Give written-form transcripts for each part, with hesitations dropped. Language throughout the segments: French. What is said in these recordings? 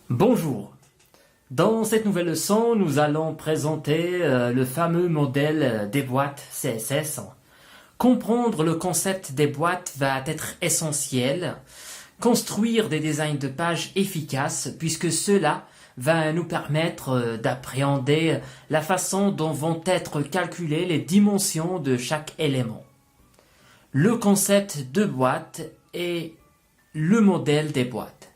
Bonjour. Dans cette nouvelle leçon, nous allons présenter le fameux modèle des boîtes CSS. Comprendre le concept des boîtes va être essentiel. Construire des designs de pages efficaces, puisque cela va nous permettre d'appréhender la façon dont vont être calculées les dimensions de chaque élément. Le concept de boîte et le modèle des boîtes.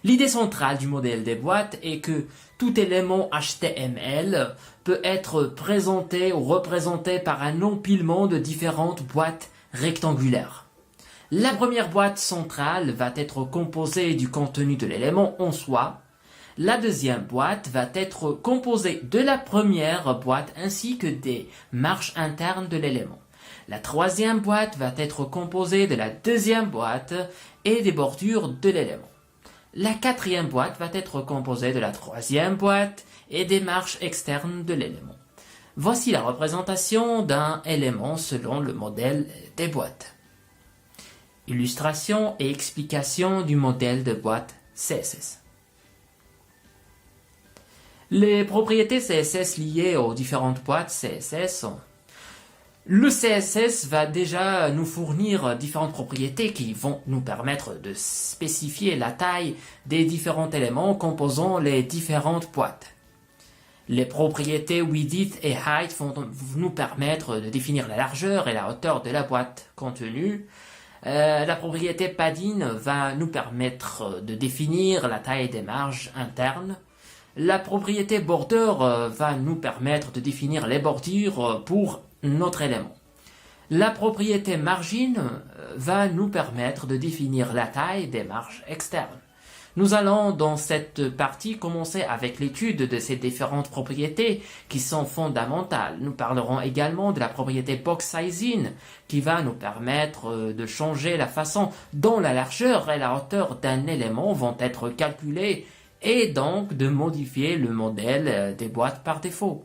L'idée centrale du modèle des boîtes est que tout élément HTML peut être présenté ou représenté par un empilement de différentes boîtes rectangulaires. La première boîte centrale va être composée du contenu de l'élément en soi. La deuxième boîte va être composée de la première boîte ainsi que des marges internes de l'élément. La troisième boîte va être composée de la deuxième boîte et des bordures de l'élément. La quatrième boîte va être composée de la troisième boîte et des marges externes de l'élément. Voici la représentation d'un élément selon le modèle des boîtes. Illustration et explication du modèle de boîte CSS. Les propriétés CSS liées aux différentes boîtes CSS sont: le CSS va déjà nous fournir différentes propriétés qui vont nous permettre de spécifier la taille des différents éléments composant les différentes boîtes. Les propriétés width et height vont nous permettre de définir la largeur et la hauteur de la boîte contenue. La propriété padding va nous permettre de définir la taille des marges internes. La propriété border va nous permettre de définir les bordures pour notre élément. La propriété margin va nous permettre de définir la taille des marges externes. Nous allons dans cette partie commencer avec l'étude de ces différentes propriétés qui sont fondamentales. Nous parlerons également de la propriété box sizing qui va nous permettre de changer la façon dont la largeur et la hauteur d'un élément vont être calculées et donc de modifier le modèle des boîtes par défaut.